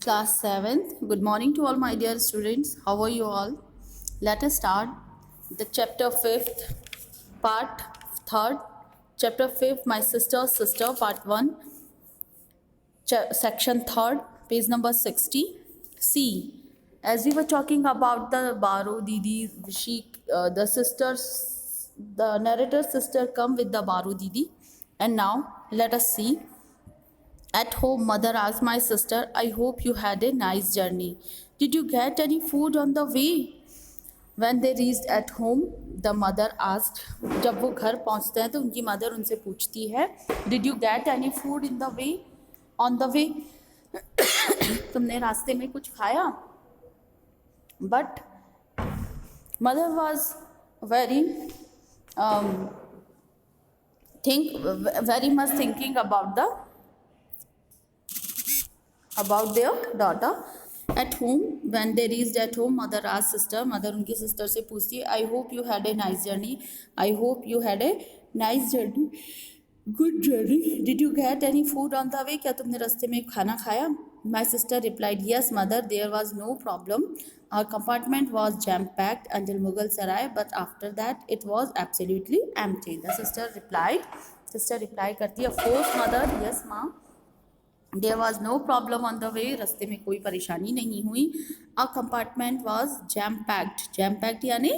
Class 7th. Good morning to all my dear students. How are you all? Let us start the chapter 5th, part 3rd. Chapter 5th, My Sister, part 1, section 3rd, page number 60. C. As we were talking about the Baro Didi, the sisters, the narrator's sister come with the Baro Didi. And now let us see. At home, mother asked my sister, I hope you had a nice journey. Did you get any food on the way? When they reached at home, the mother asked, जब वो घर पहुंचते हैं तो उनकी mother उनसे पूछती है, Did you get any food in the way? On the way? तुमने रास्ते में कुछ खाया? But mother was very very much thinking about their daughter. At home, when they reached at home, mother asked sister, mother उनकी sister से पूछती है, I hope you had a nice journey. I hope you had a nice journey. Good journey. Did you get any food on the way? क्या तुमने रास्ते में खाना खाया? My sister replied, Yes, mother. There was no problem. Our compartment was jam-packed until Mughal Sarai, but after that it was absolutely empty. The sister replied. Sister reply करती है, Of course, mother. Yes, माँ. There was no problem on the way. रास्ते में कोई परेशानी नहीं हुई. Our compartment was jam-packed. Jam-packed यानी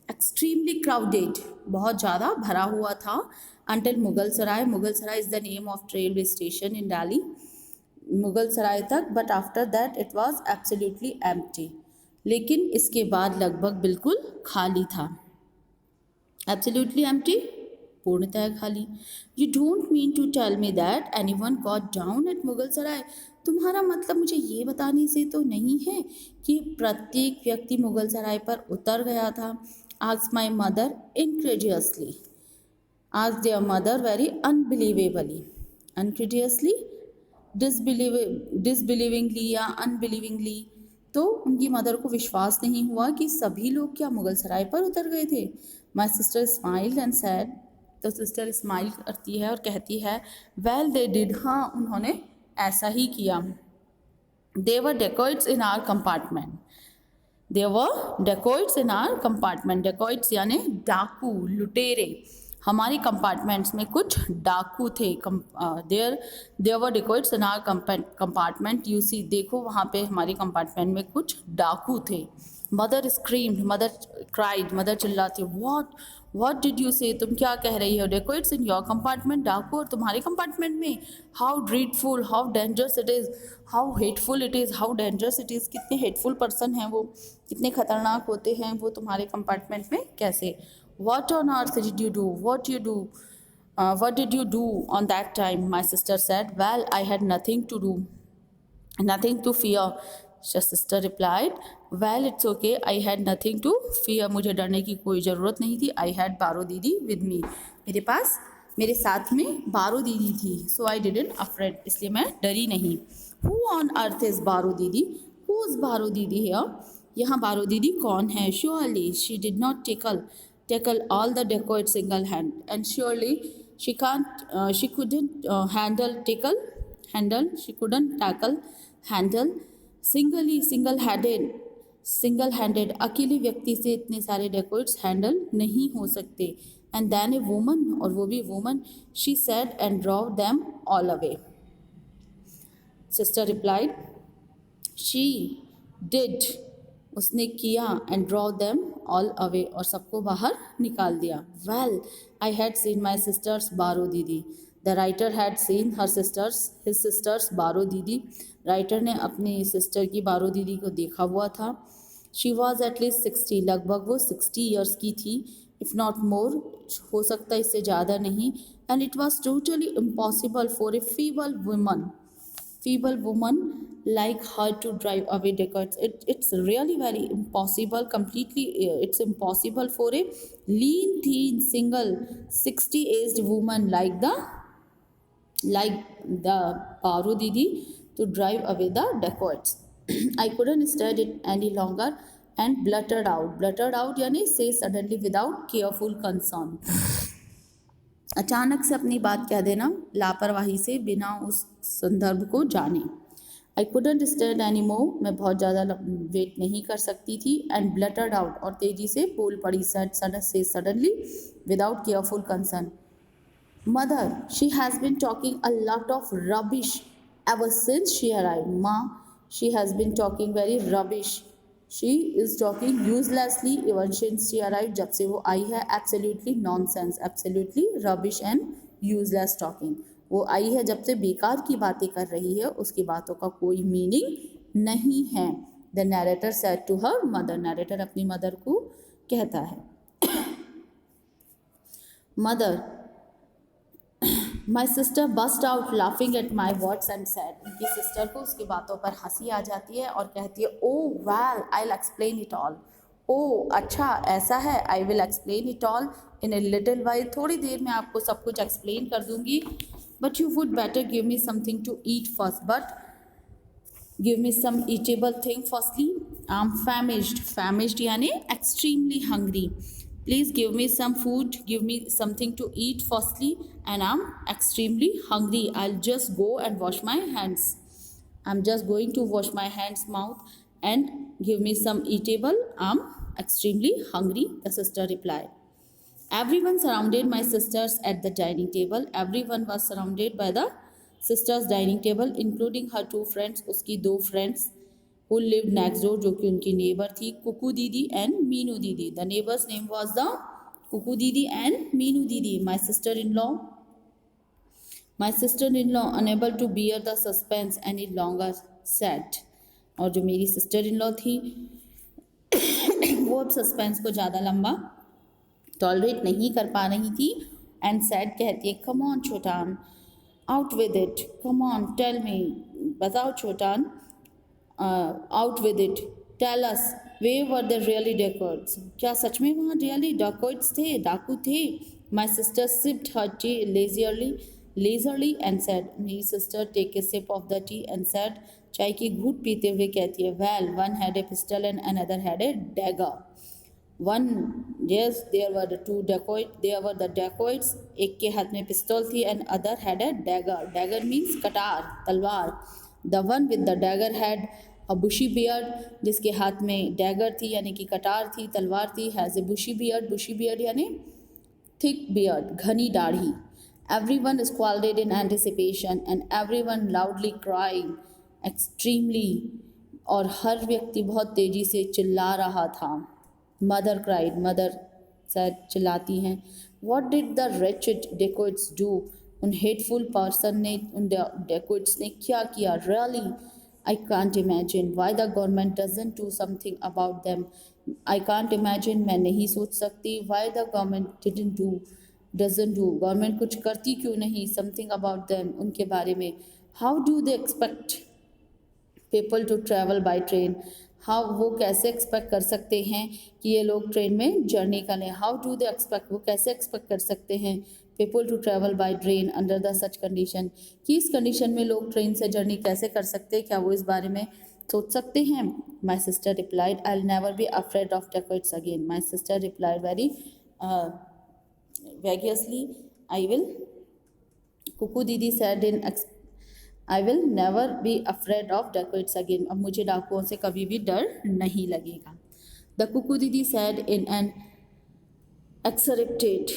extremely crowded. बहुत ज़्यादा भरा हुआ था. Until Mughal Sarai. Mughal Sarai is the name of railway station in Delhi. Mughal सराय तक. But after that it was absolutely empty. लेकिन इसके बाद लगभग बिल्कुल खाली था. Absolutely empty, पूर्णतः खाली. You don't mean to tell me that anyone got down at Mughal सराय. तुम्हारा मतलब मुझे ये बताने से तो नहीं है कि प्रत्येक व्यक्ति मुग़ल सराय पर उतर गया था. Asked my mother incredulously. Asked their mother very unbelievably. Incredulously, disbelievingly या unbelievingly. तो उनकी मदर को विश्वास नहीं हुआ कि सभी लोग क्या मुग़ल सराय पर उतर गए थे. My sister smiled and sad. तो सिस्टर स्माइल करती है और कहती है, वेल दे डिड. हाँ, उन्होंने ऐसा ही किया. They were dacoits in our compartment. They were dacoits in our compartment. Dacoits यानी डाकू, लुटेरे. हमारी कंपार्टमेंट्स में कुछ डाकू थे. There were dacoits in our compartment. You see, देखो वहाँ पे हमारी कंपार्टमेंट में कुछ डाकू थे. Mother screamed. Mother cried. Mother चिल्लाती. What did you say? तुम क्या कह रही हो? Dacoits in your compartment. डाकू और तुम्हारे कंपार्टमेंट में. How dreadful, how dangerous it is, how hateful it is, how dangerous it is. कितने हेटफुल पर्सन हैं वो, कितने खतरनाक होते हैं वो तुम्हारे कंपार्टमेंट में. कैसे? What on earth did you do? What did you do on that time? My sister said, Well, I had nothing to do, nothing to fear. So sister replied, Well, it's okay. I had nothing to fear. मुझे डरने की कोई ज़रूरत नहीं थी. I had बारो दीदी with me. मेरे पास, मेरे साथ में बारो दीदी थी. So I didn't afraid. इसलिए मैं डरी नहीं. Who on earth is बारो दीदी? Who is बारो दीदी here? यहाँ बारो दीदी कौन है? Surely she did not tackle all the dacoits single hand, and surely she couldn't handle single handed. अकेले व्यक्ति से इतने सारे dacoits हैंडल नहीं हो सकते. And then a woman, और वो भी woman, she said and drove them all away. Sister replied, she did, उसने किया, and draw them all away, और सबको बाहर निकाल दिया. Well, I had seen my sisters बारो दीदी. The writer had seen his sisters बारो दीदी. राइटर ने अपनी सिस्टर की बारो दीदी को देखा हुआ था. She was at least 60. लगभग वो 60 ईयर्स की थी. इफ़ नॉट मोर, हो सकता इससे ज़्यादा नहीं. And it was totally impossible for a feeble woman like her to drive away dacoits. It's really very impossible, completely. It's impossible for a lean, thin, single 60-aged woman like the Baru Didi to drive away the dacoits. I couldn't stand it any longer and blurted out यानी say suddenly without careful concern. अचानक से अपनी बात कह देना, लापरवाही से, बिना उस संदर्भ को जाने. आई couldn't stand any more, मैं बहुत ज़्यादा वेट नहीं कर सकती थी, एंड blurted out, और तेजी से बोल पड़ी, suddenly without careful concern. Mother, she has been talking a lot of rubbish ever since she arrived. Ma, she has been talking very rubbish. She is talking uselessly even since she arrived. जब से वो आई है, absolutely nonsense, absolutely rubbish and useless talking. वो आई है जब से बेकार की बातें कर रही है, उसकी बातों का कोई मीनिंग नहीं है. The narrator said to her mother. narrator अपनी मदर को कहता है. Mother, My sister burst out laughing at my words and said, उनकी सिस्टर को उसकी बातों पर हंसी आ जाती है और कहती है, oh well, I'll explain it all. oh अच्छा ऐसा है, I will explain it all in a little while. थोड़ी देर में आपको सब कुछ explain कर दूंगी. But you would better give me something to eat first. But give me some eatable thing firstly. I'm famished. Famished यानी extremely hungry. Please give me some food, give me something to eat firstly, and I'm extremely hungry. I'll just go and wash my hands. I'm just going to wash my hands, mouth, and give me some eatable. I'm extremely hungry, the sister replied. Everyone surrounded my sisters at the dining table. Everyone was surrounded by the sisters' dining table, including her two friends, उसकी दो friends who lived next door, जो कि उनकी neighbor थी, कुकू दीदी and Meenu दीदी. The neighbor's name was the Kuku दीदी and Meenu दीदी. My sister-in-law, unable to bear the suspense any longer, said. और जो मेरी sister-in-law थी वो अब सस्पेंस को ज़्यादा लंबा टॉलरेट नहीं कर पा रही थी, एंड सैड कहती है, come on Chhotan, out with it, come on tell me, बताओ Chhotan, out with it, tell us, we were the really dacoits, क्या सच में वहाँ रियली डेकोर्ट्स थे, डाकू थे. My sister sipped her tea leisurely and said, मेरी sister take a sip of the tea and said, चाय की घूट पीते हुए कहती है, well one had a pistol and another had a dagger. One, yes, there were the dacoits. एक के हाथ में पिस्तौल थी and other had a dagger. Dagger means कटार, तलवार. The one with the dagger had a bushy beard. जिसके हाथ में dagger थी यानी कि कटार थी, तलवार थी, has a bushy beard. Bushy beard यानी thick beard, घनी दाढ़ी. Everyone squalled in anticipation and everyone loudly crying extremely. और हर व्यक्ति बहुत तेजी से चिल्ला रहा था. मदर क्राइड, मदर शायद चिल्लाती हैं. What did the wretched dacoits do, उन हेटफुल पर्सन ने, उन dacoits ने क्या किया. Really I can't imagine why the government doesn't do something about them. I can't imagine, मैं नहीं सोच सकती, why the government doesn't do, government कुछ करती क्यों नहीं, समथिंग अबाउट देम, उनके बारे में. How do they expect people to travel by train, हाँ वो कैसे एक्सपेक्ट कर सकते हैं कि ये लोग ट्रेन में जर्नी करें. हाउ डू दे एक्सपेक्ट, वो कैसे एक्सपेक्ट कर सकते हैं people to travel by train under the such condition, कि इस कंडीशन में लोग ट्रेन से जर्नी कैसे कर सकते हैं, क्या वो इस बारे में सोच सकते हैं. My sister replied, I will never be afraid of dacoits again. My sister replied very वैगियसली, I will, Kuku didi said in, I will never be afraid of dacoits again, अब मुझे डाकुओं से कभी भी डर नहीं लगेगा. The Kuku didi said in an exasperated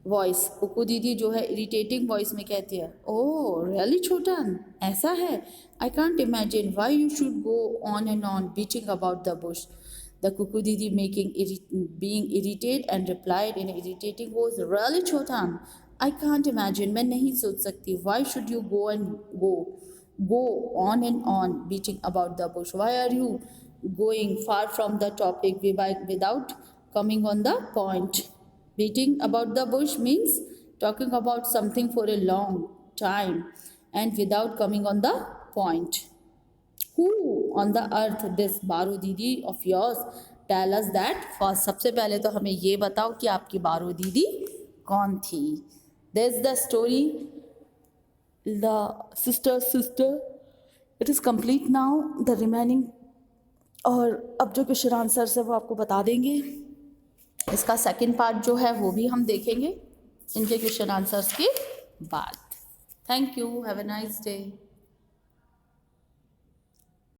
voice, Kuku didi जो है इरिटेटिंग वॉइस में कहती है, ओह रियली छोटन, ऐसा है, I can't imagine why you should go on and on bitching about the Bush. The Kuku दीदी being irritated and replied in irritating voice, really Chhotan, I can't imagine, मैं नहीं सोच सकती, why should you go on and on beating about the bush, why are you going far from the topic without coming on the point. Beating about the bush means talking about something for a long time and without coming on the point. Who on the earth this बारो दीदी of yours, tell us that first. सबसे पहले तो हमें ये बताओ कि आपकी बारो दीदी कौन थी. There's the story, the sister. It is complete now. The remaining, और अब जो क्वेश्चन आंसर्स है वो आपको बता देंगे. इसका सेकंड पार्ट जो है वो भी हम देखेंगे इनके क्वेश्चन आंसर्स के बाद. Thank you, have a nice day.